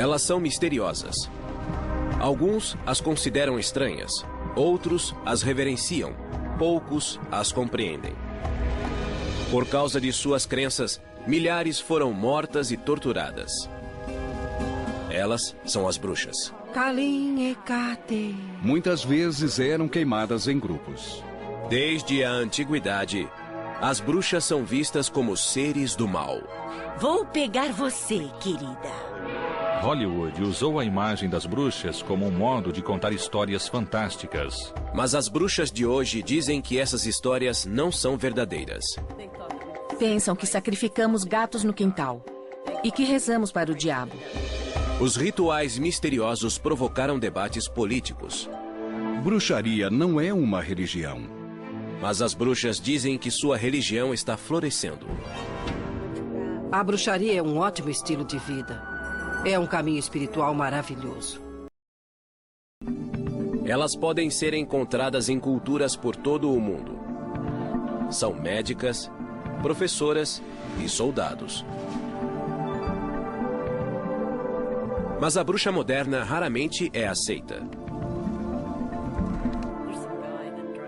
Elas são misteriosas. Alguns as consideram estranhas, outros as reverenciam, poucos as compreendem. Por causa de suas crenças, milhares foram mortas e torturadas. Elas são as bruxas. Muitas vezes eram queimadas em grupos. Desde a antiguidade, as bruxas são vistas como seres do mal. Vou pegar você, querida. Hollywood usou a imagem das bruxas como um modo de contar histórias fantásticas. Mas as bruxas de hoje dizem que essas histórias não são verdadeiras. Pensam que sacrificamos gatos no quintal e que rezamos para o diabo. Os rituais misteriosos provocaram debates políticos. Bruxaria não é uma religião. Mas as bruxas dizem que sua religião está florescendo. A bruxaria é um ótimo estilo de vida. É um caminho espiritual maravilhoso. Elas podem ser encontradas em culturas por todo o mundo. São médicas, professoras e soldados. Mas a bruxa moderna raramente é aceita.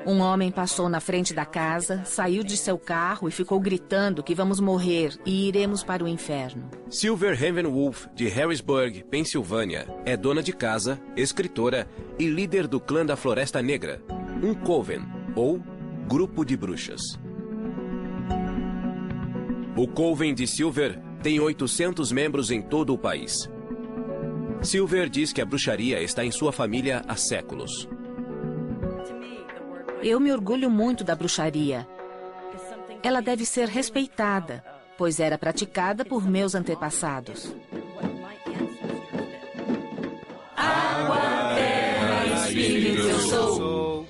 Um homem passou na frente da casa, saiu de seu carro e ficou gritando que vamos morrer e iremos para o inferno. Silver Ravenwolf, de Harrisburg, Pensilvânia, é dona de casa, escritora e líder do clã da Floresta Negra, um coven, ou grupo de bruxas. O coven de Silver tem 800 membros em todo o país. Silver diz que a bruxaria está em sua família há séculos. Eu me orgulho muito da bruxaria. Ela deve ser respeitada, pois era praticada por meus antepassados. Água, terra, espírito eu sou.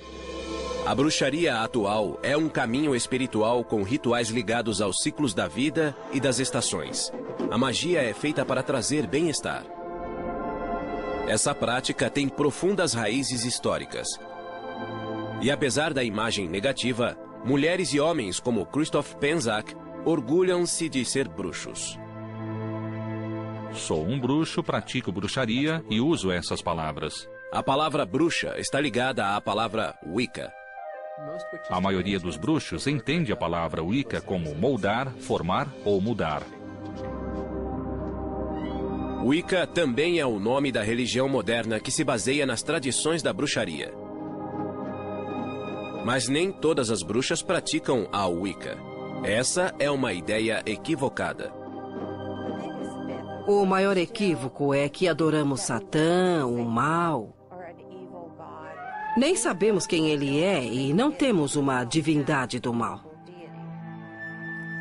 A bruxaria atual é um caminho espiritual com rituais ligados aos ciclos da vida e das estações. A magia é feita para trazer bem-estar. Essa prática tem profundas raízes históricas. E apesar da imagem negativa, mulheres e homens como Christoph Penczak orgulham-se de ser bruxos. Sou um bruxo, pratico bruxaria e uso essas palavras. A palavra bruxa está ligada à palavra Wicca. A maioria dos bruxos entende a palavra Wicca como moldar, formar ou mudar. Wicca também é o nome da religião moderna que se baseia nas tradições da bruxaria. Mas nem todas as bruxas praticam a Wicca. Essa é uma ideia equivocada. O maior equívoco é que adoramos Satã, o mal. Nem sabemos quem ele é e não temos uma divindade do mal.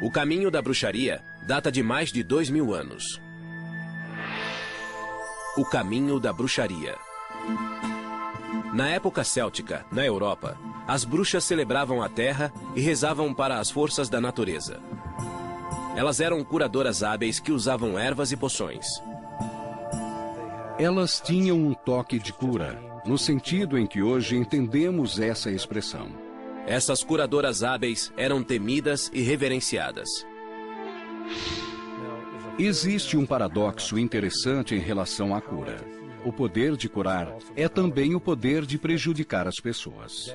O caminho da bruxaria data de mais de 2000 anos. O caminho da bruxaria. Na época céltica, na Europa, as bruxas celebravam a terra e rezavam para as forças da natureza. Elas eram curadoras hábeis que usavam ervas e poções. Elas tinham um toque de cura, no sentido em que hoje entendemos essa expressão. Essas curadoras hábeis eram temidas e reverenciadas. Existe um paradoxo interessante em relação à cura. O poder de curar é também o poder de prejudicar as pessoas.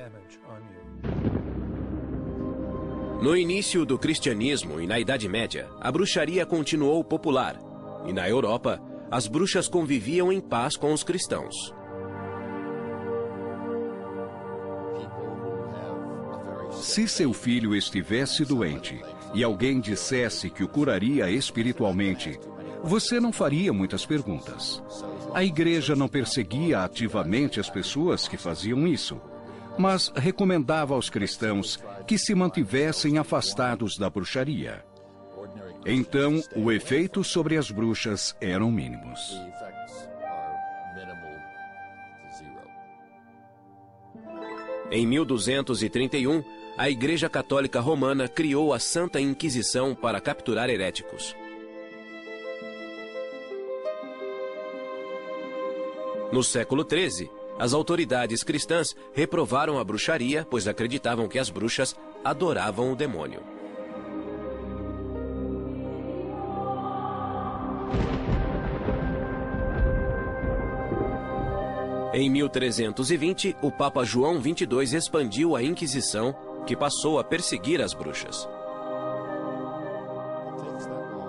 No início do cristianismo e na Idade Média, a bruxaria continuou popular. E na Europa, as bruxas conviviam em paz com os cristãos. Se seu filho estivesse doente e alguém dissesse que o curaria espiritualmente, você não faria muitas perguntas. A igreja não perseguia ativamente as pessoas que faziam isso, mas recomendava aos cristãos que se mantivessem afastados da bruxaria. Então, o efeito sobre as bruxas eram mínimos. Em 1231, a Igreja Católica Romana criou a Santa Inquisição para capturar heréticos. No século XIII, as autoridades cristãs reprovaram a bruxaria, pois acreditavam que as bruxas adoravam o demônio. Em 1320, o Papa João XXII expandiu a Inquisição, que passou a perseguir as bruxas.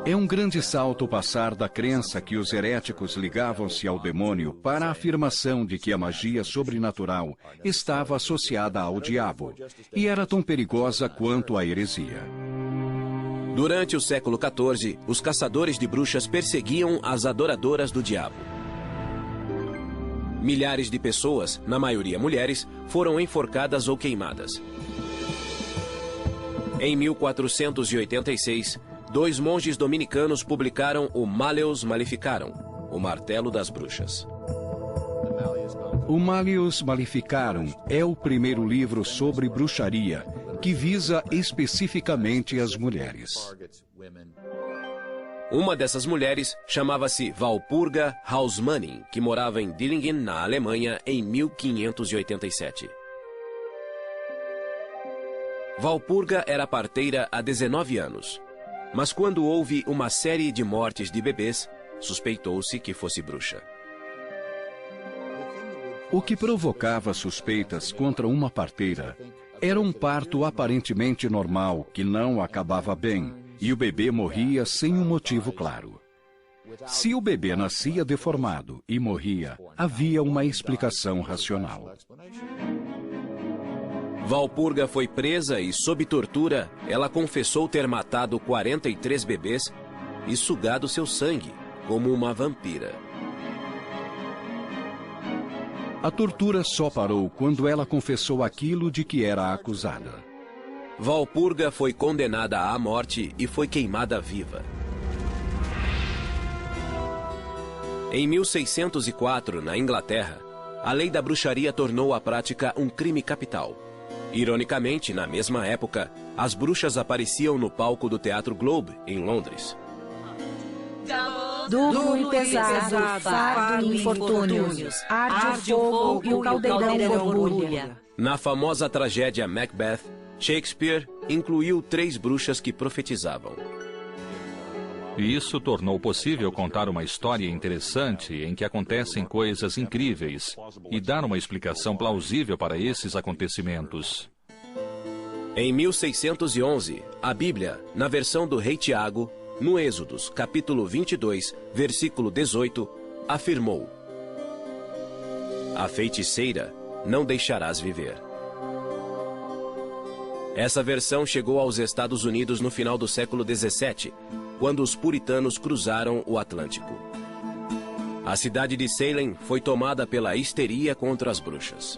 É um grande salto passar da crença que os heréticos ligavam-se ao demônio para a afirmação de que a magia sobrenatural estava associada ao diabo e era tão perigosa quanto a heresia. Durante o século XIV, os caçadores de bruxas perseguiam as adoradoras do diabo. Milhares de pessoas, na maioria mulheres, foram enforcadas ou queimadas. Em 1486, 2 monges dominicanos publicaram o Malleus Maleficarum, o Martelo das Bruxas. O Malleus Maleficarum é o primeiro livro sobre bruxaria que visa especificamente as mulheres. Uma dessas mulheres chamava-se Walpurga Hausmann, que morava em Dillingen, na Alemanha, em 1587. Walpurga era parteira há 19 anos, mas quando houve uma série de mortes de bebês, suspeitou-se que fosse bruxa. O que provocava suspeitas contra uma parteira era um parto aparentemente normal que não acabava bem e o bebê morria sem um motivo claro. Se o bebê nascia deformado e morria, havia uma explicação racional. Walpurga foi presa e, sob tortura, ela confessou ter matado 43 bebês e sugado seu sangue, como uma vampira. A tortura só parou quando ela confessou aquilo de que era acusada. Walpurga foi condenada à morte e foi queimada viva. Em 1604, na Inglaterra, a lei da bruxaria tornou a prática um crime capital. Ironicamente, na mesma época, as bruxas apareciam no palco do Teatro Globe, em Londres. Duro e pesado, fardo e infortúnios, arde o fogo e o caldeirão borbulha. Na famosa tragédia Macbeth, Shakespeare incluiu 3 bruxas que profetizavam. E isso tornou possível contar uma história interessante em que acontecem coisas incríveis e dar uma explicação plausível para esses acontecimentos. Em 1611, a Bíblia, na versão do rei Tiago, no Êxodos, capítulo 22, versículo 18, afirmou: "A feiticeira não deixarás viver." Essa versão chegou aos Estados Unidos no final do século XVII, quando os puritanos cruzaram o Atlântico. A cidade de Salem foi tomada pela histeria contra as bruxas.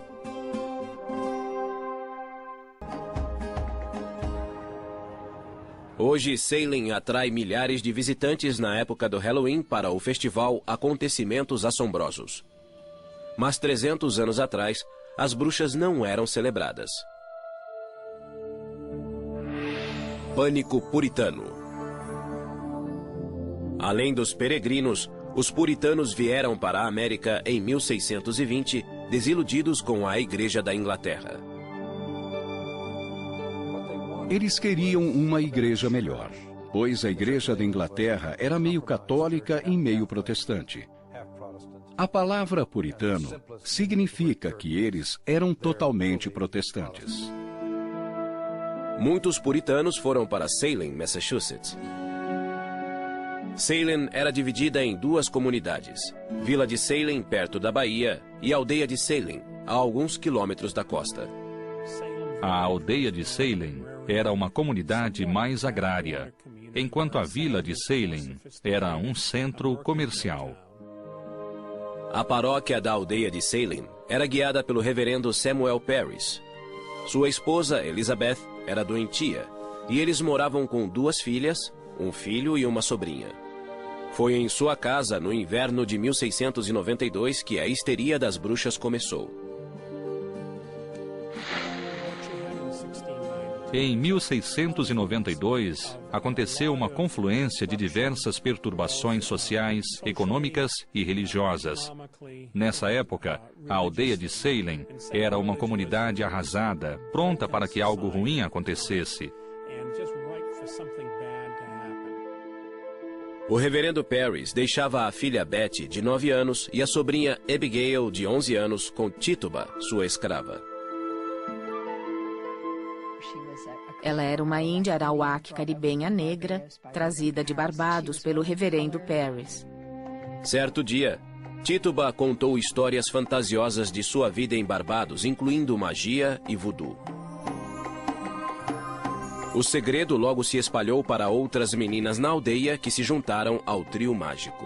Hoje, Salem atrai milhares de visitantes na época do Halloween para o festival Acontecimentos Assombrosos. Mas 300 anos atrás, as bruxas não eram celebradas. Pânico puritano. Além dos peregrinos, os puritanos vieram para a América em 1620, desiludidos com a Igreja da Inglaterra. Eles queriam uma igreja melhor, pois a Igreja da Inglaterra era meio católica e meio protestante. A palavra puritano significa que eles eram totalmente protestantes. Muitos puritanos foram para Salem, Massachusetts. Salem era dividida em 2 comunidades: Vila de Salem, perto da Bahia, e Aldeia de Salem, a alguns quilômetros da costa. A aldeia de Salem era uma comunidade mais agrária, enquanto a vila de Salem era um centro comercial. A paróquia da aldeia de Salem era guiada pelo reverendo Samuel Parris. Sua esposa, Elizabeth, era doentia, e eles moravam com 2 filhas, um filho e uma sobrinha. Foi em sua casa, no inverno de 1692, que a histeria das bruxas começou. Em 1692, aconteceu uma confluência de diversas perturbações sociais, econômicas e religiosas. Nessa época, a aldeia de Salem era uma comunidade arrasada, pronta para que algo ruim acontecesse. O reverendo Parris deixava a filha Betty, de 9 anos, e a sobrinha Abigail, de 11 anos, com Tituba, sua escrava. Ela era uma índia arawak caribenha negra, trazida de Barbados pelo reverendo Parris. Certo dia, Tituba contou histórias fantasiosas de sua vida em Barbados, incluindo magia e voodoo. O segredo logo se espalhou para outras meninas na aldeia que se juntaram ao trio mágico.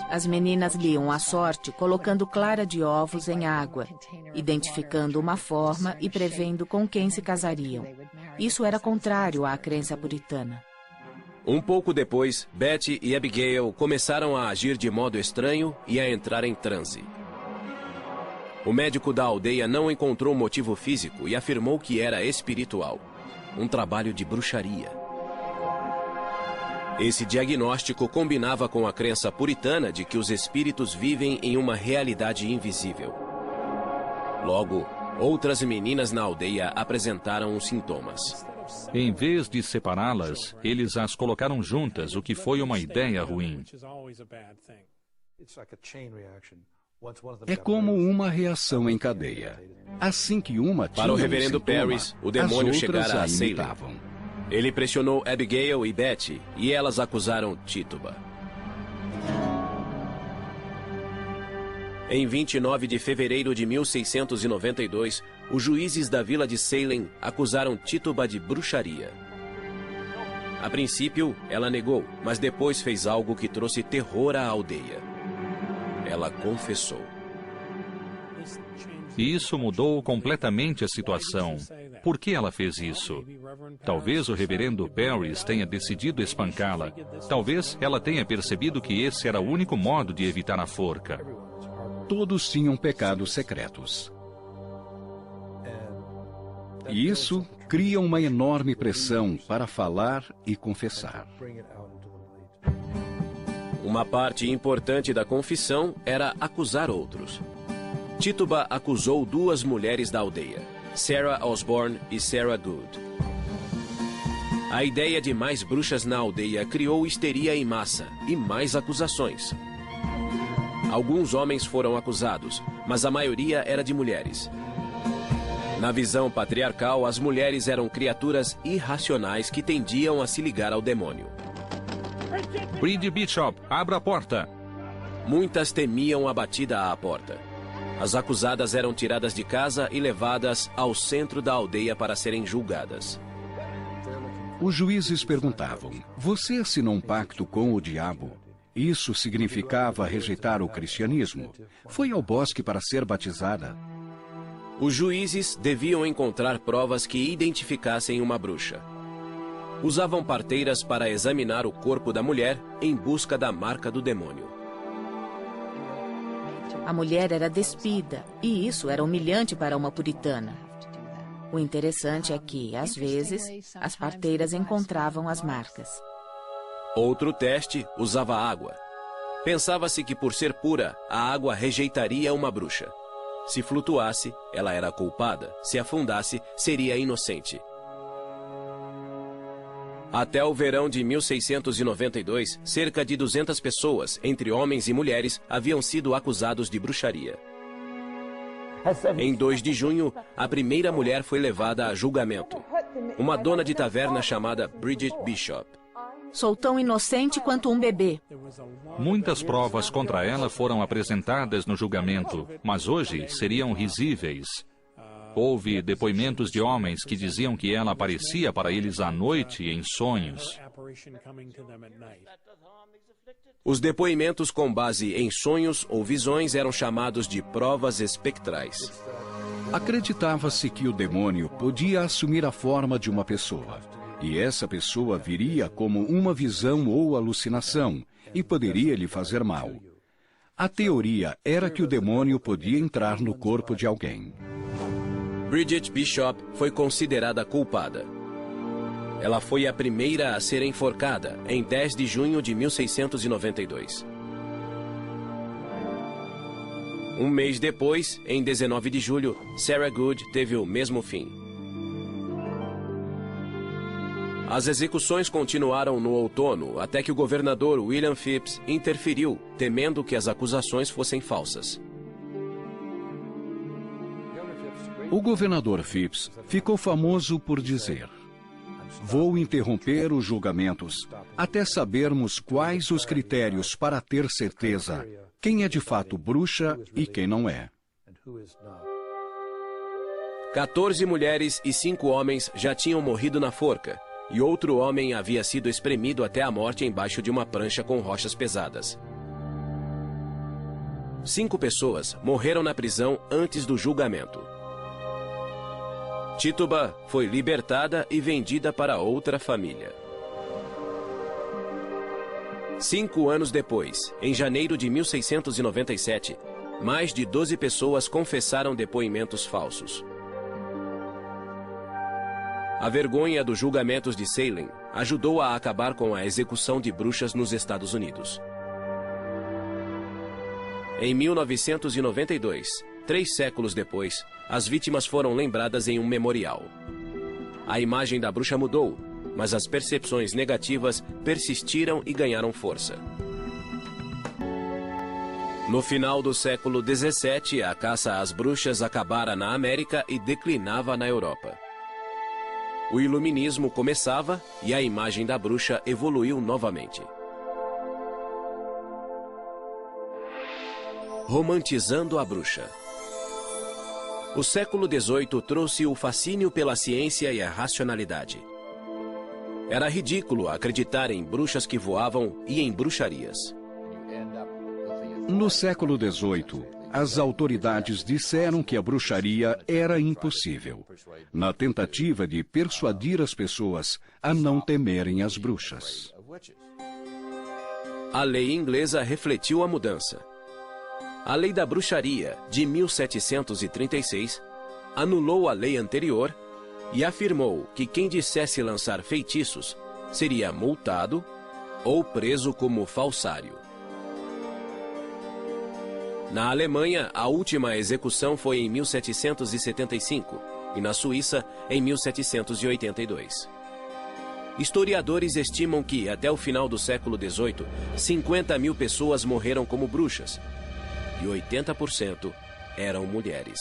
As meninas liam a sorte colocando clara de ovos em água, identificando uma forma e prevendo com quem se casariam. Isso era contrário à crença puritana. Um pouco depois, Betty e Abigail começaram a agir de modo estranho e a entrar em transe. O médico da aldeia não encontrou motivo físico e afirmou que era espiritual, um trabalho de bruxaria. Esse diagnóstico combinava com a crença puritana de que os espíritos vivem em uma realidade invisível. Logo, outras meninas na aldeia apresentaram os sintomas. Em vez de separá-las, eles as colocaram juntas, o que foi uma ideia ruim. É como uma reação em cadeia. Assim que uma tinha Para o reverendo sintoma, Parris, o demônio as outras chegara a a Salem. imitavam. Ele pressionou Abigail e Betty, e elas acusaram Tituba. Em 29 de fevereiro de 1692, os juízes da vila de Salem acusaram Tituba de bruxaria. A princípio, ela negou, mas depois fez algo que trouxe terror à aldeia. Ela confessou. E isso mudou completamente a situação. Por que ela fez isso? Talvez o reverendo Parris tenha decidido espancá-la. Talvez ela tenha percebido que esse era o único modo de evitar a forca. Todos tinham pecados secretos. E isso cria uma enorme pressão para falar e confessar. Uma parte importante da confissão era acusar outros. Tituba acusou 2 mulheres da aldeia, Sarah Osborne e Sarah Good. A ideia de mais bruxas na aldeia criou histeria em massa e mais acusações. Alguns homens foram acusados, mas a maioria era de mulheres. Na visão patriarcal, as mulheres eram criaturas irracionais que tendiam a se ligar ao demônio. Bride Bishop, abra a porta! Muitas temiam a batida à porta. As acusadas eram tiradas de casa e levadas ao centro da aldeia para serem julgadas. Os juízes perguntavam: você assinou um pacto com o diabo? Isso significava rejeitar o cristianismo? Foi ao bosque para ser batizada? Os juízes deviam encontrar provas que identificassem uma bruxa. Usavam parteiras para examinar o corpo da mulher em busca da marca do demônio. A mulher era despida, e isso era humilhante para uma puritana. O interessante é que, às vezes, as parteiras encontravam as marcas. Outro teste usava água. Pensava-se que, por ser pura, a água rejeitaria uma bruxa. Se flutuasse, ela era culpada. Se afundasse, seria inocente. Até o verão de 1692, cerca de 200 pessoas, entre homens e mulheres, haviam sido acusados de bruxaria. Em 2 de junho, a primeira mulher foi levada a julgamento. Uma dona de taverna chamada Bridget Bishop. Sou tão inocente quanto um bebê. Muitas provas contra ela foram apresentadas no julgamento, mas hoje seriam risíveis. Houve depoimentos de homens que diziam que ela aparecia para eles à noite em sonhos. Os depoimentos com base em sonhos ou visões eram chamados de provas espectrais. Acreditava-se que o demônio podia assumir a forma de uma pessoa. E essa pessoa viria como uma visão ou alucinação e poderia lhe fazer mal. A teoria era que o demônio podia entrar no corpo de alguém. Bridget Bishop foi considerada culpada. Ela foi a primeira a ser enforcada em 10 de junho de 1692. Um mês depois, em 19 de julho, Sarah Good teve o mesmo fim. As execuções continuaram no outono até que o governador William Phips interferiu, temendo que as acusações fossem falsas. O governador Phips ficou famoso por dizer: "Vou interromper os julgamentos até sabermos quais os critérios para ter certeza quem é de fato bruxa e quem não é." 14 mulheres e 5 homens já tinham morrido na forca, e outro homem havia sido espremido até a morte embaixo de uma prancha com rochas pesadas. 5 pessoas morreram na prisão antes do julgamento. Tituba foi libertada e vendida para outra família. 5 anos depois, em janeiro de 1697, mais de 12 pessoas confessaram depoimentos falsos. A vergonha dos julgamentos de Salem ajudou a acabar com a execução de bruxas nos Estados Unidos. Em 1992, 3 séculos depois, as vítimas foram lembradas em um memorial. A imagem da bruxa mudou, mas as percepções negativas persistiram e ganharam força. No final do século XVII, a caça às bruxas acabara na América e declinava na Europa. O iluminismo começava e a imagem da bruxa evoluiu novamente. Romantizando a bruxa. O século XVIII trouxe o fascínio pela ciência e a racionalidade. Era ridículo acreditar em bruxas que voavam e em bruxarias. No século XVIII, as autoridades disseram que a bruxaria era impossível, na tentativa de persuadir as pessoas a não temerem as bruxas. A lei inglesa refletiu a mudança. A Lei da Bruxaria, de 1736, anulou a lei anterior e afirmou que quem dissesse lançar feitiços seria multado ou preso como falsário. Na Alemanha, a última execução foi em 1775 e na Suíça, em 1782. Historiadores estimam que, até o final do século XVIII, 50 mil pessoas morreram como bruxas e 80% eram mulheres.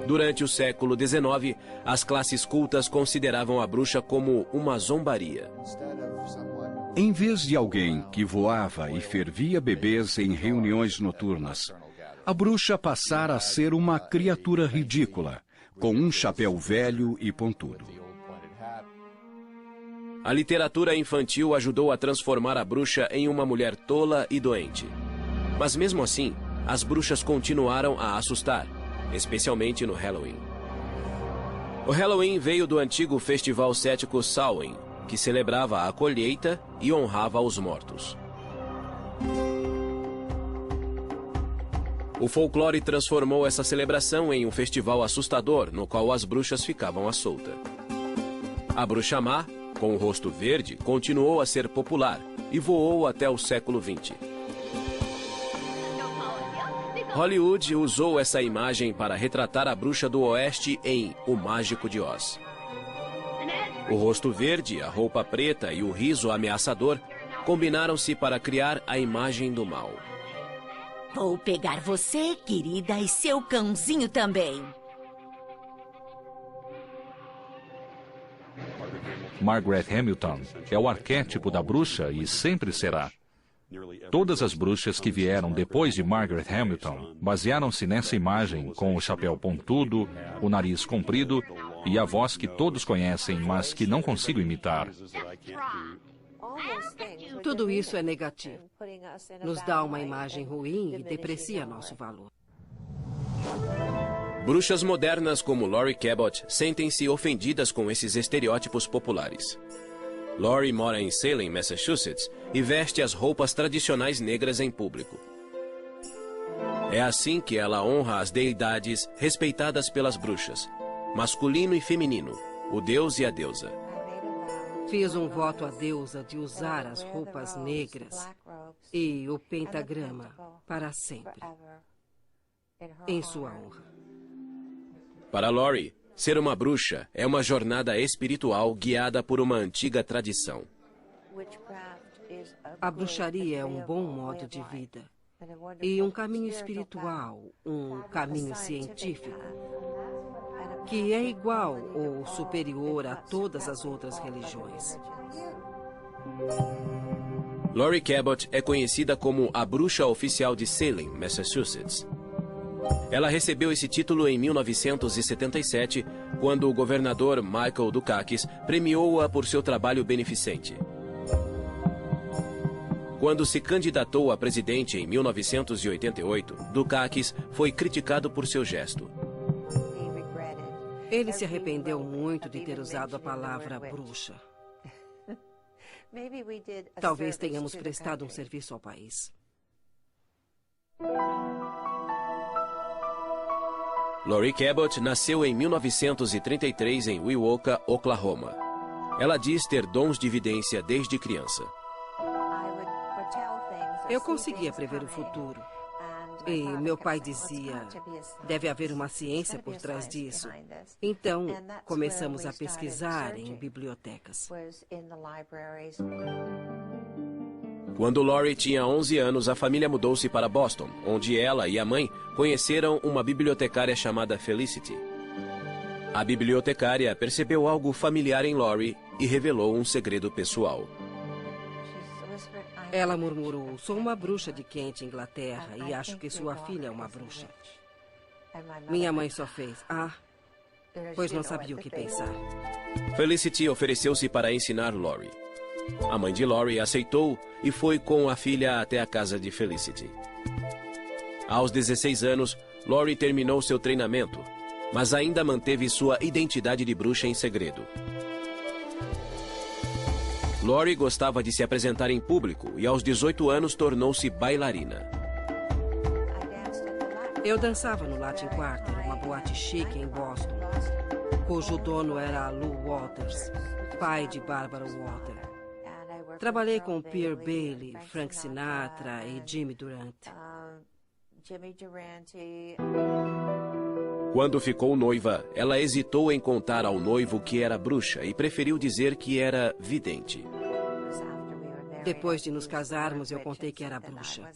Durante o século XIX, as classes cultas consideravam a bruxa como uma zombaria. Em vez de alguém que voava e fervia bebês em reuniões noturnas, a bruxa passara a ser uma criatura ridícula, com um chapéu velho e pontudo. A literatura infantil ajudou a transformar a bruxa em uma mulher tola e doente. Mas mesmo assim, as bruxas continuaram a assustar, especialmente no Halloween. O Halloween veio do antigo festival cético Samhain, que celebrava a colheita e honrava os mortos. O folclore transformou essa celebração em um festival assustador, no qual as bruxas ficavam à solta. A bruxa má, com o rosto verde, continuou a ser popular e voou até o século XX. Hollywood usou essa imagem para retratar a bruxa do oeste em O Mágico de Oz. O rosto verde, a roupa preta e o riso ameaçador combinaram-se para criar a imagem do mal. Vou pegar você, querida, e seu cãozinho também. Margaret Hamilton é o arquétipo da bruxa e sempre será. Todas as bruxas que vieram depois de Margaret Hamilton basearam-se nessa imagem, com o chapéu pontudo, o nariz comprido e a voz que todos conhecem, mas que não consigo imitar. Tudo isso é negativo. Nos dá uma imagem ruim e deprecia nosso valor. Bruxas modernas como Laurie Cabot sentem-se ofendidas com esses estereótipos populares. Laurie mora em Salem, Massachusetts, e veste as roupas tradicionais negras em público. É assim que ela honra as deidades respeitadas pelas bruxas, masculino e feminino, o deus e a deusa. Fiz um voto à deusa de usar as roupas negras e o pentagrama para sempre, em sua honra. Para Laurie, Ser uma bruxa é uma jornada espiritual guiada por uma antiga tradição. A bruxaria é um bom modo de vida e um caminho espiritual, um caminho científico, que é igual ou superior a todas as outras religiões. Laurie Cabot é conhecida como a bruxa oficial de Salem, Massachusetts. Ela recebeu esse título em 1977, quando o governador Michael Dukakis premiou-a por seu trabalho beneficente. Quando se candidatou a presidente em 1988, Dukakis foi criticado por seu gesto. Ele se arrependeu muito de ter usado a palavra bruxa. Talvez tenhamos prestado um serviço ao país. Laurie Cabot nasceu em 1933 em Wewoka, Oklahoma. Ela diz ter dons de vidência desde criança. Eu conseguia prever o futuro. E meu pai dizia, deve haver uma ciência por trás disso. Então, começamos a pesquisar em bibliotecas. Quando Laurie tinha 11 anos, a família mudou-se para Boston, onde ela e a mãe conheceram uma bibliotecária chamada Felicity. A bibliotecária percebeu algo familiar em Laurie e revelou um segredo pessoal. Ela murmurou, sou uma bruxa de Kent, Inglaterra, e acho que sua filha é uma bruxa. Minha mãe só fez, pois não sabia o que pensar. Felicity ofereceu-se para ensinar Laurie. A mãe de Laurie aceitou e foi com a filha até a casa de Felicity. Aos 16 anos, Laurie terminou seu treinamento, mas ainda manteve sua identidade de bruxa em segredo. Laurie gostava de se apresentar em público e aos 18 anos tornou-se bailarina. Eu dançava no Latin Quarter, uma boate chique em Boston, cujo dono era Lou Walters, pai de Barbara Walters. Trabalhei com Pierre Bailey, Frank Sinatra e Jimmy Durante. Quando ficou noiva, ela hesitou em contar ao noivo que era bruxa e preferiu dizer que era vidente. Depois de nos casarmos, eu contei que era bruxa.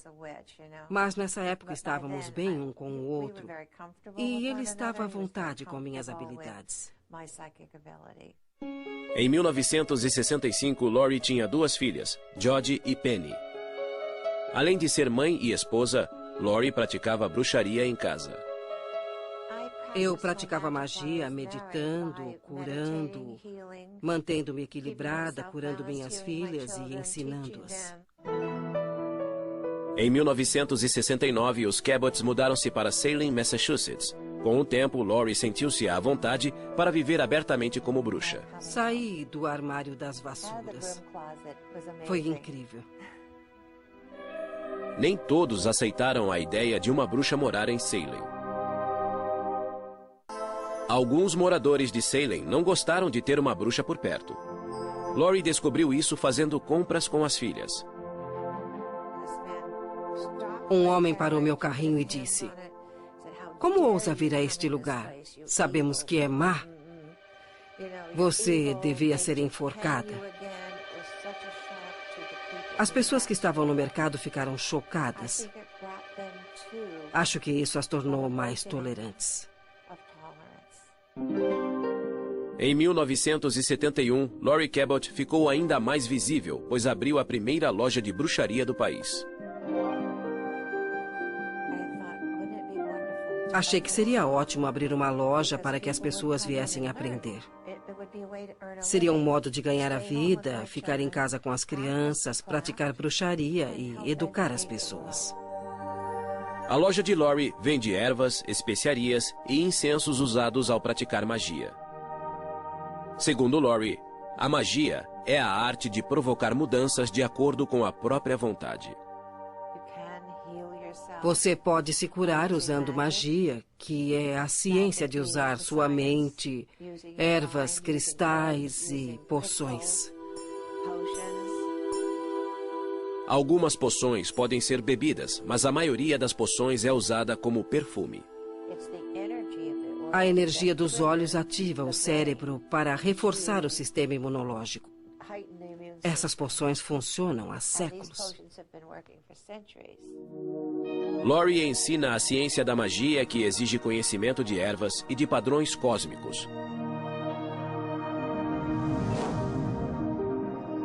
Mas nessa época estávamos bem um com o outro e ele estava à vontade com minhas habilidades. Em 1965, Laurie tinha 2 filhas, Jodie e Penny. Além de ser mãe e esposa, Laurie praticava bruxaria em casa. Eu praticava magia, meditando, curando, mantendo-me equilibrada, curando minhas filhas e ensinando-as. Em 1969, os Cabots mudaram-se para Salem, Massachusetts. Com o tempo, Laurie sentiu-se à vontade para viver abertamente como bruxa. Saí do armário das vassouras. Foi incrível. Nem todos aceitaram a ideia de uma bruxa morar em Salem. Alguns moradores de Salem não gostaram de ter uma bruxa por perto. Laurie descobriu isso fazendo compras com as filhas. Um homem parou meu carrinho e disse, como ousa vir a este lugar? Sabemos que é má. Você devia ser enforcada. As pessoas que estavam no mercado ficaram chocadas. Acho que isso as tornou mais tolerantes. Em 1971, Laurie Cabot ficou ainda mais visível, pois abriu a primeira loja de bruxaria do país. Achei que seria ótimo abrir uma loja para que as pessoas viessem aprender. Seria um modo de ganhar a vida, ficar em casa com as crianças, praticar bruxaria e educar as pessoas. A loja de Laurie vende ervas, especiarias e incensos usados ao praticar magia. Segundo Laurie, a magia é a arte de provocar mudanças de acordo com a própria vontade. Você pode se curar usando magia, que é a ciência de usar sua mente, ervas, cristais e poções. Algumas poções podem ser bebidas, mas a maioria das poções é usada como perfume. A energia dos olhos ativa o cérebro para reforçar o sistema imunológico. Essas poções funcionam há séculos. Laurie ensina a ciência da magia que exige conhecimento de ervas e de padrões cósmicos.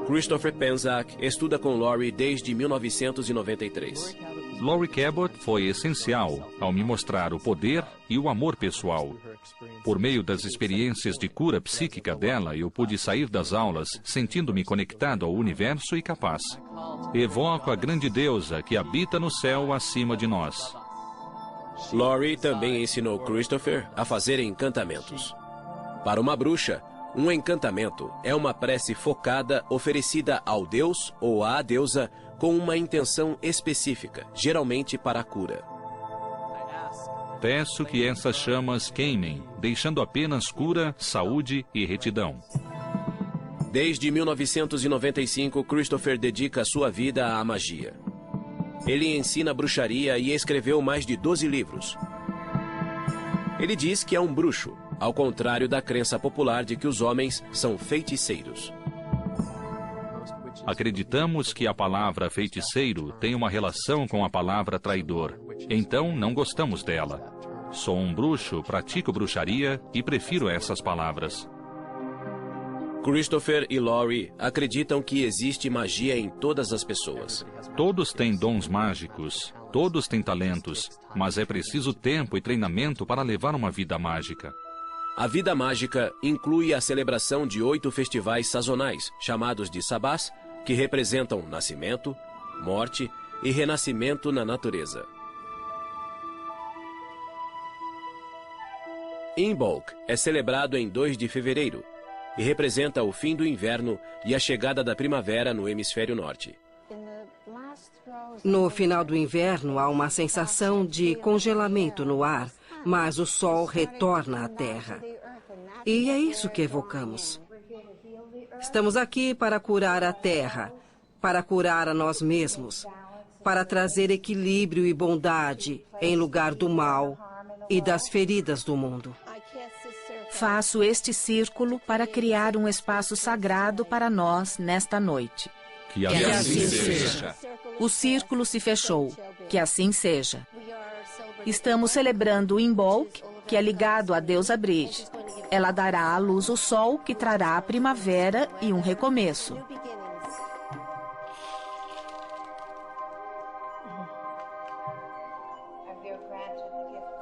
Christopher Penczak estuda com Laurie desde 1993. Laurie Cabot foi essencial ao me mostrar o poder e o amor pessoal. Por meio das experiências de cura psíquica dela, eu pude sair das aulas sentindo-me conectado ao universo e capaz. Evoco a grande deusa que habita no céu acima de nós. Laurie também ensinou Christopher a fazer encantamentos. Para uma bruxa, um encantamento é uma prece focada oferecida ao deus ou à deusa com uma intenção específica, geralmente para a cura. Peço que essas chamas queimem, deixando apenas cura, saúde e retidão. Desde 1995, Christopher dedica sua vida à magia. Ele ensina bruxaria e escreveu mais de 12 livros. Ele diz que é um bruxo, ao contrário da crença popular de que os homens são feiticeiros. Acreditamos que a palavra feiticeiro tem uma relação com a palavra traidor. Então, não gostamos dela. Sou um bruxo, pratico bruxaria e prefiro essas palavras. Christopher e Laurie acreditam que existe magia em todas as pessoas. Todos têm dons mágicos, todos têm talentos, mas é preciso tempo e treinamento para levar uma vida mágica. A vida mágica inclui a celebração de 8 festivais sazonais, chamados de sabás, que representam nascimento, morte e renascimento na natureza. Imbolc é celebrado em 2 de fevereiro e representa o fim do inverno e a chegada da primavera no hemisfério norte. No final do inverno, há uma sensação de congelamento no ar, mas o sol retorna à Terra. E é isso que evocamos. Estamos aqui para curar a Terra, para curar a nós mesmos, para trazer equilíbrio e bondade em lugar do mal e das feridas do mundo. Faço este círculo para criar um espaço sagrado para nós nesta noite. Que assim seja. O círculo se fechou. Que assim seja. Estamos celebrando o Imbolc, que é ligado à deusa Bridge. Ela dará à luz o sol, que trará a primavera e um recomeço.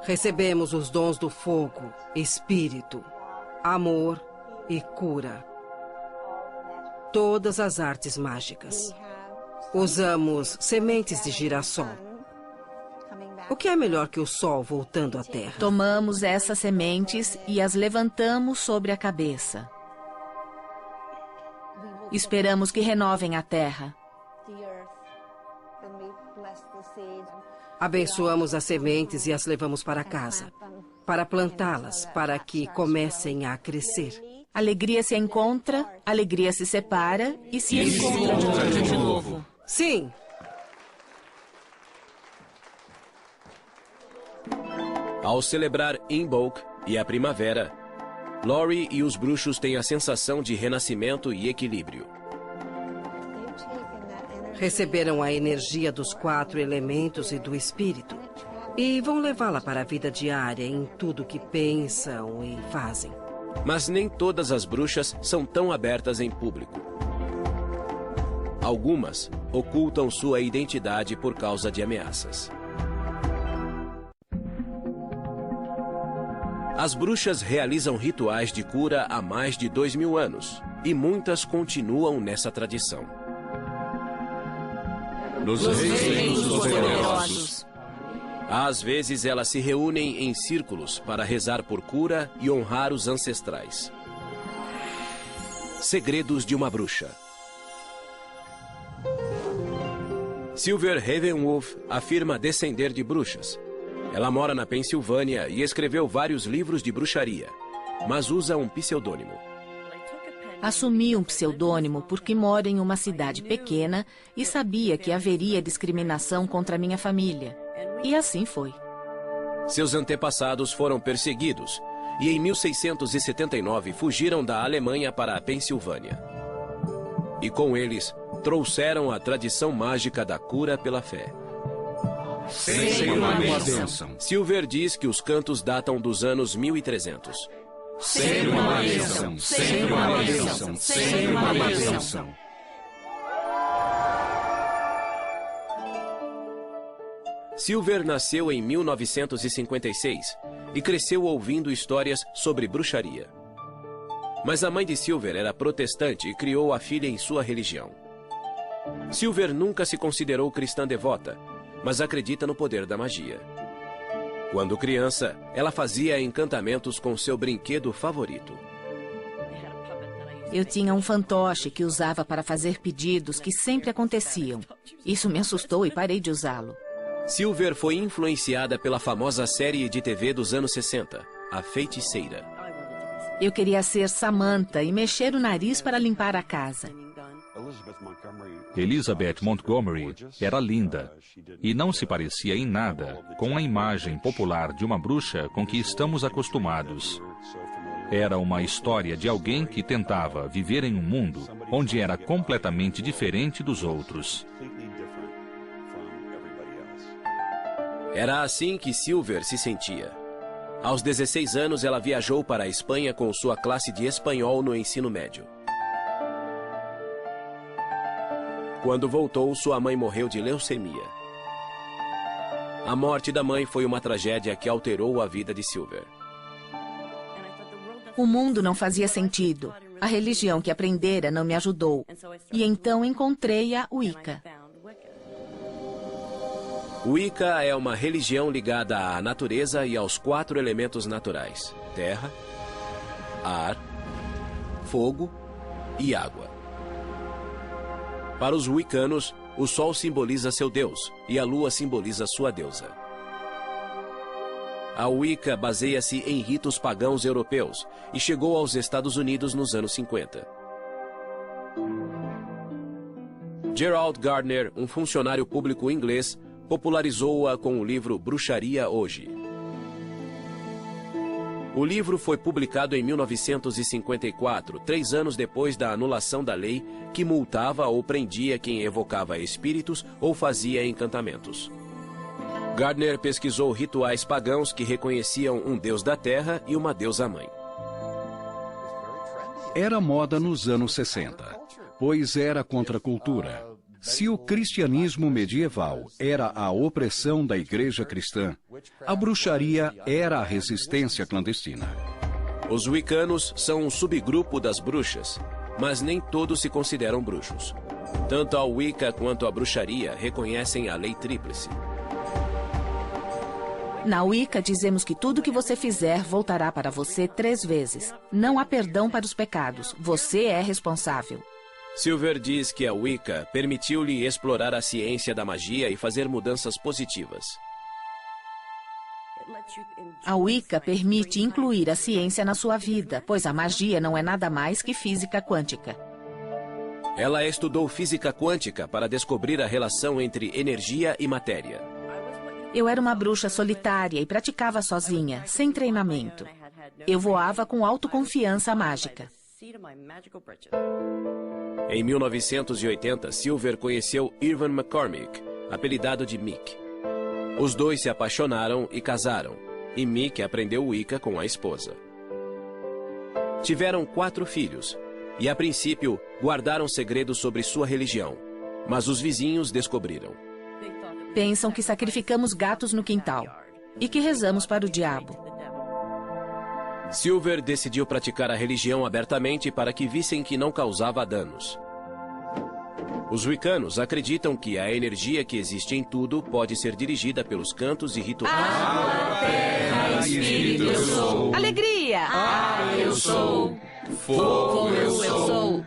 Recebemos os dons do fogo, espírito, amor e cura. Todas as artes mágicas. Usamos sementes de girassol. O que é melhor que o sol voltando à terra? Tomamos essas sementes e as levantamos sobre a cabeça. Esperamos que renovem a terra. Abençoamos as sementes e as levamos para casa, para plantá-las, para que comecem a crescer. Alegria se encontra, alegria se separa e se encontra de novo. Sim! Ao celebrar Imbolc e a primavera, Laurie e os bruxos têm a sensação de renascimento e equilíbrio. Receberam a energia dos 4 elementos e do espírito e vão levá-la para a vida diária em tudo que pensam e fazem. Mas nem todas as bruxas são tão abertas em público. Algumas ocultam sua identidade por causa de ameaças. As bruxas realizam rituais de cura há mais de 2000 anos e muitas continuam nessa tradição. Nos reinos dos poderosos. Às vezes elas se reúnem em círculos para rezar por cura e honrar os ancestrais. Segredos de uma bruxa. Silver Ravenwolf afirma descender de bruxas. Ela mora na Pensilvânia e escreveu vários livros de bruxaria, mas usa um pseudônimo. Assumi um pseudônimo porque moro em uma cidade pequena e sabia que haveria discriminação contra minha família. E assim foi. Seus antepassados foram perseguidos e em 1679 fugiram da Alemanha para a Pensilvânia. E com eles, trouxeram a tradição mágica da cura pela fé. Sem uma bênção. Silver diz que os cantos datam dos anos 1300. Sem uma bênção. Sem uma bênção. Sem uma bênção. Silver nasceu em 1956 e cresceu ouvindo histórias sobre bruxaria. Mas a mãe de Silver era protestante e criou a filha em sua religião. Silver nunca se considerou cristã devota, mas acredita no poder da magia. Quando criança, ela fazia encantamentos com seu brinquedo favorito. Eu tinha um fantoche que usava para fazer pedidos que sempre aconteciam. Isso me assustou e parei de usá-lo. Silver foi influenciada pela famosa série de TV dos anos 60, A Feiticeira. Eu queria ser Samantha e mexer o nariz para limpar a casa. Elizabeth Montgomery era linda e não se parecia em nada com a imagem popular de uma bruxa com que estamos acostumados. Era uma história de alguém que tentava viver em um mundo onde era completamente diferente dos outros. Era assim que Silver se sentia. Aos 16 anos, ela viajou para a Espanha com sua classe de espanhol no ensino médio. Quando voltou, sua mãe morreu de leucemia. A morte da mãe foi uma tragédia que alterou a vida de Silver. O mundo não fazia sentido. A religião que aprendera não me ajudou. E então encontrei a Wicca. Wicca é uma religião ligada à natureza e aos 4 elementos naturais: terra, ar, fogo e água. Para os wiccanos, o sol simboliza seu deus e a lua simboliza sua deusa. A Wicca baseia-se em ritos pagãos europeus e chegou aos Estados Unidos nos anos 50. Gerald Gardner, um funcionário público inglês, popularizou-a com o livro Bruxaria Hoje. O livro foi publicado em 1954, 3 anos depois da anulação da lei que multava ou prendia quem evocava espíritos ou fazia encantamentos. Gardner pesquisou rituais pagãos que reconheciam um deus da terra e uma deusa-mãe. Era moda nos anos 60, pois era contra a cultura. Se o cristianismo medieval era a opressão da igreja cristã, a bruxaria era a resistência clandestina. Os wiccanos são um subgrupo das bruxas, mas nem todos se consideram bruxos. Tanto a Wicca quanto a bruxaria reconhecem a lei tríplice. Na Wicca dizemos que tudo que você fizer voltará para você 3 vezes. Não há perdão para os pecados. Você é responsável. Silver diz que a Wicca permitiu-lhe explorar a ciência da magia e fazer mudanças positivas. A Wicca permite incluir a ciência na sua vida, pois a magia não é nada mais que física quântica. Ela estudou física quântica para descobrir a relação entre energia e matéria. Eu era uma bruxa solitária e praticava sozinha, sem treinamento. Eu voava com autoconfiança mágica. Em 1980, Silver conheceu Irvin McCormick, apelidado de Mick. Os dois se apaixonaram e casaram, e Mick aprendeu Wicca com a esposa. Tiveram 4 filhos, e a princípio guardaram segredos sobre sua religião, mas os vizinhos descobriram. Pensam que sacrificamos gatos no quintal e que rezamos para o diabo. Silver decidiu praticar a religião abertamente para que vissem que não causava danos. Os wiccanos acreditam que a energia que existe em tudo pode ser dirigida pelos cantos e rituais. Terra, espírito, eu sou. Alegria! Eu sou. Fogo, eu sou.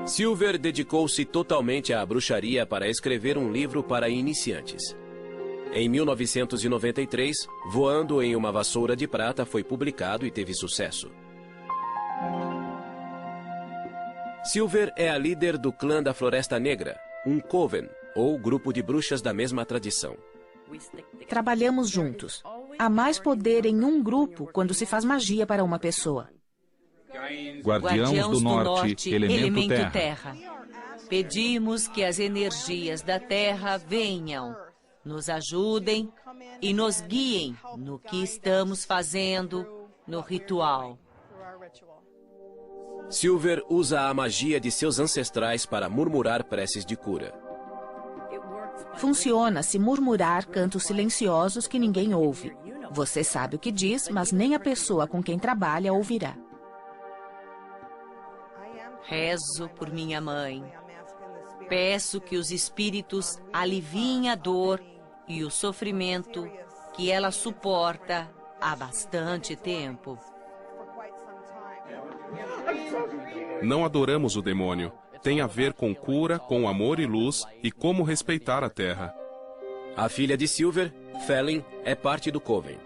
Silver dedicou-se totalmente à bruxaria para escrever um livro para iniciantes. Em 1993, Voando em uma Vassoura de Prata foi publicado e teve sucesso. Silver é a líder do clã da Floresta Negra, um coven, ou grupo de bruxas da mesma tradição. Trabalhamos juntos. Há mais poder em um grupo quando se faz magia para uma pessoa. Guardiãos do Norte, elemento terra. Pedimos que as energias da Terra venham, nos ajudem e nos guiem no que estamos fazendo no ritual. Silver usa a magia de seus ancestrais para murmurar preces de cura. Funciona se murmurar cantos silenciosos que ninguém ouve. Você sabe o que diz, mas nem a pessoa com quem trabalha ouvirá. Rezo por minha mãe. Peço que os espíritos aliviem a dor e o sofrimento que ela suporta há bastante tempo. Não adoramos o demônio. Tem a ver com cura, com amor e luz e como respeitar a Terra. A filha de Silver, Fallin, é parte do Coven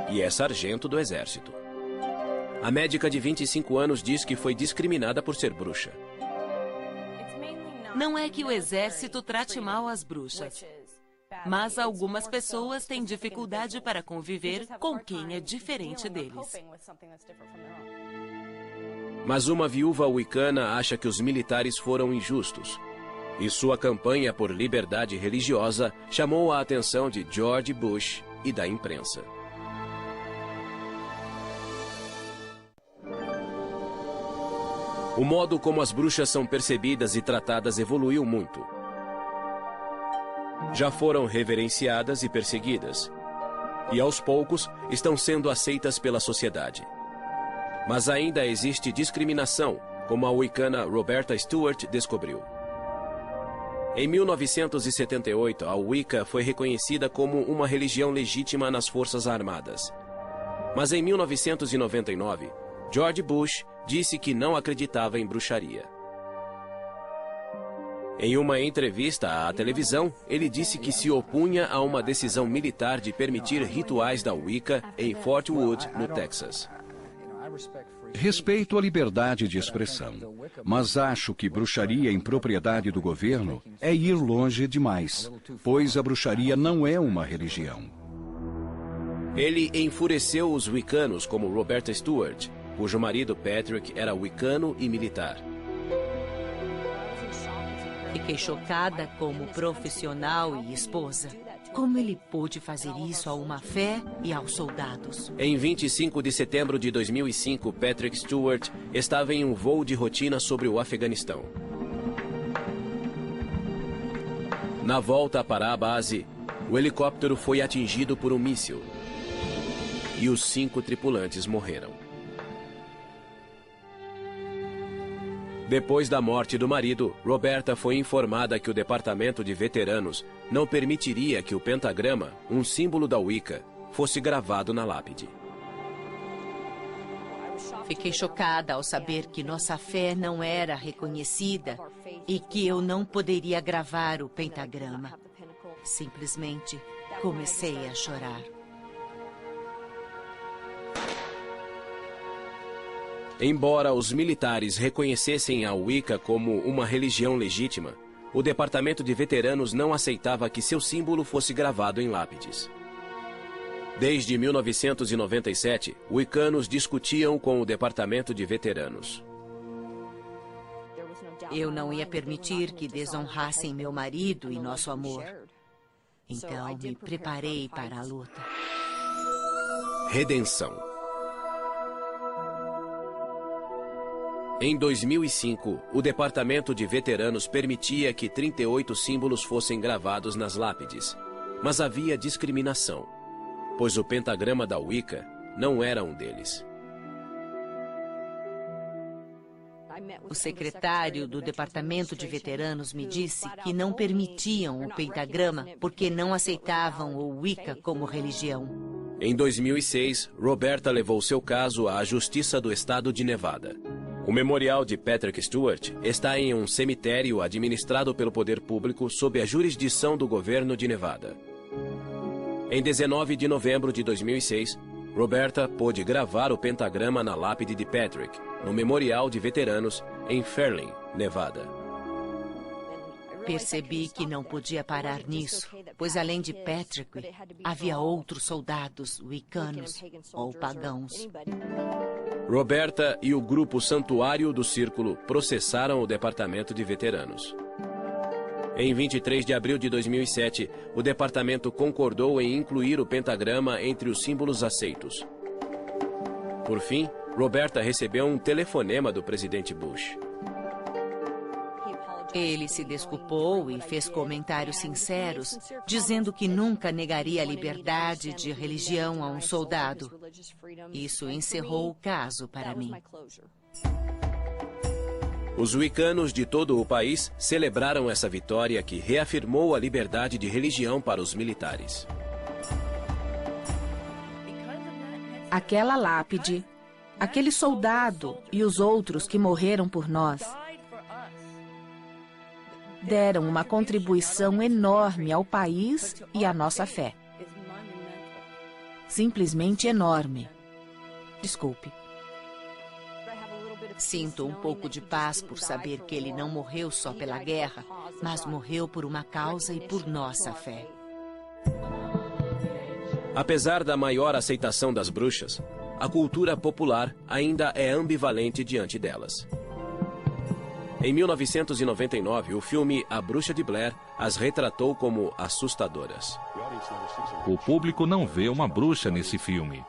e é sargento do exército. A médica de 25 anos diz que foi discriminada por ser bruxa. Não é que o exército trate mal as bruxas, mas algumas pessoas têm dificuldade para conviver com quem é diferente deles. Mas uma viúva wicana acha que os militares foram injustos. E sua campanha por liberdade religiosa chamou a atenção de George Bush e da imprensa. O modo como as bruxas são percebidas e tratadas evoluiu muito. Já foram reverenciadas e perseguidas. E aos poucos estão sendo aceitas pela sociedade. Mas ainda existe discriminação, como a wicana Roberta Stewart descobriu. Em 1978, a Wicca foi reconhecida como uma religião legítima nas Forças Armadas. Mas em 1999, George Bush disse que não acreditava em bruxaria. Em uma entrevista à televisão, ele disse que se opunha a uma decisão militar de permitir rituais da Wicca em Fort Wood, no Texas. Respeito a liberdade de expressão, mas acho que bruxaria em propriedade do governo é ir longe demais, pois a bruxaria não é uma religião. Ele enfureceu os wiccanos como Roberta Stewart, cujo marido Patrick era wicano e militar. Fiquei chocada como profissional e esposa. Como ele pôde fazer isso a uma fé e aos soldados? Em 25 de setembro de 2005, Patrick Stewart estava em um voo de rotina sobre o Afeganistão. Na volta para a base, o helicóptero foi atingido por um míssil. E os 5 tripulantes morreram. Depois da morte do marido, Roberta foi informada que o Departamento de Veteranos não permitiria que o pentagrama, um símbolo da Wicca, fosse gravado na lápide. Fiquei chocada ao saber que nossa fé não era reconhecida e que eu não poderia gravar o pentagrama. Simplesmente comecei a chorar. Embora os militares reconhecessem a Wicca como uma religião legítima, o Departamento de Veteranos não aceitava que seu símbolo fosse gravado em lápides. Desde 1997, wiccanos discutiam com o Departamento de Veteranos. Eu não ia permitir que desonrassem meu marido e nosso amor. Então me preparei para a luta. Redenção. Em 2005, o Departamento de Veteranos permitia que 38 símbolos fossem gravados nas lápides. Mas havia discriminação, pois o pentagrama da Wicca não era um deles. O secretário do Departamento de Veteranos me disse que não permitiam o pentagrama porque não aceitavam o Wicca como religião. Em 2006, Roberta levou seu caso à Justiça do Estado de Nevada. O memorial de Patrick Stewart está em um cemitério administrado pelo poder público sob a jurisdição do governo de Nevada. Em 19 de novembro de 2006, Roberta pôde gravar o pentagrama na lápide de Patrick, no Memorial de Veteranos, em Fairlane, Nevada. Percebi que não podia parar nisso, pois além de Patrick, havia outros soldados wiccanos ou pagãos. Roberta e o grupo Santuário do Círculo processaram o Departamento de Veteranos. Em 23 de abril de 2007, o departamento concordou em incluir o pentagrama entre os símbolos aceitos. Por fim, Roberta recebeu um telefonema do presidente Bush. Ele se desculpou e fez comentários sinceros, dizendo que nunca negaria a liberdade de religião a um soldado. Isso encerrou o caso para mim. Os wiccanos de todo o país celebraram essa vitória que reafirmou a liberdade de religião para os militares. Aquela lápide, aquele soldado e os outros que morreram por nós deram uma contribuição enorme ao país e à nossa fé. Simplesmente enorme. Desculpe. Sinto um pouco de paz por saber que ele não morreu só pela guerra, mas morreu por uma causa e por nossa fé. Apesar da maior aceitação das bruxas, a cultura popular ainda é ambivalente diante delas. Em 1999, o filme A Bruxa de Blair as retratou como assustadoras. O público não vê uma bruxa nesse filme.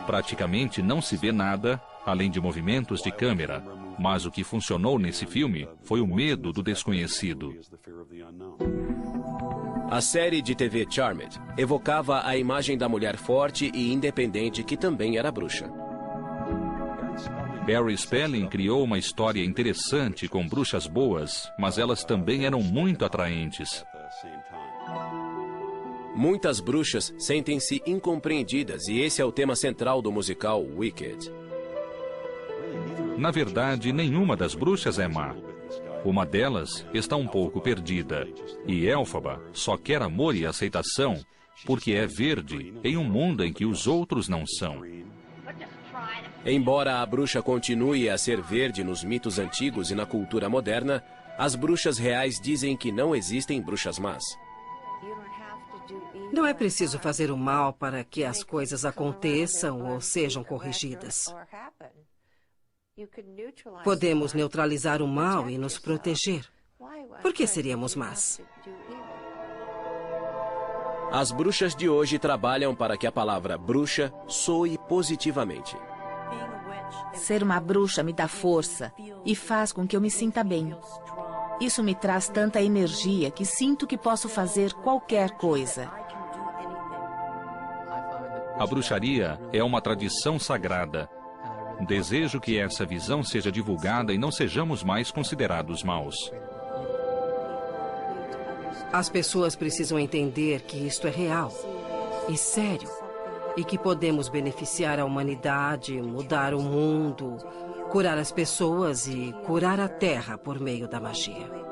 Praticamente não se vê nada, além de movimentos de câmera. Mas o que funcionou nesse filme foi o medo do desconhecido. A série de TV Charmed evocava a imagem da mulher forte e independente que também era bruxa. Barry Spelling criou uma história interessante com bruxas boas, mas elas também eram muito atraentes. Muitas bruxas sentem-se incompreendidas e esse é o tema central do musical Wicked. Na verdade, nenhuma das bruxas é má. Uma delas está um pouco perdida, e Elphaba só quer amor e aceitação porque é verde em um mundo em que os outros não são. Embora a bruxa continue a ser verde nos mitos antigos e na cultura moderna, as bruxas reais dizem que não existem bruxas más. Não é preciso fazer o mal para que as coisas aconteçam ou sejam corrigidas. Podemos neutralizar o mal e nos proteger. Por que seríamos más? As bruxas de hoje trabalham para que a palavra bruxa soe positivamente. Ser uma bruxa me dá força e faz com que eu me sinta bem. Isso me traz tanta energia que sinto que posso fazer qualquer coisa. A bruxaria é uma tradição sagrada. Desejo que essa visão seja divulgada e não sejamos mais considerados maus. As pessoas precisam entender que isto é real e sério. E que podemos beneficiar a humanidade, mudar o mundo, curar as pessoas e curar a Terra por meio da magia.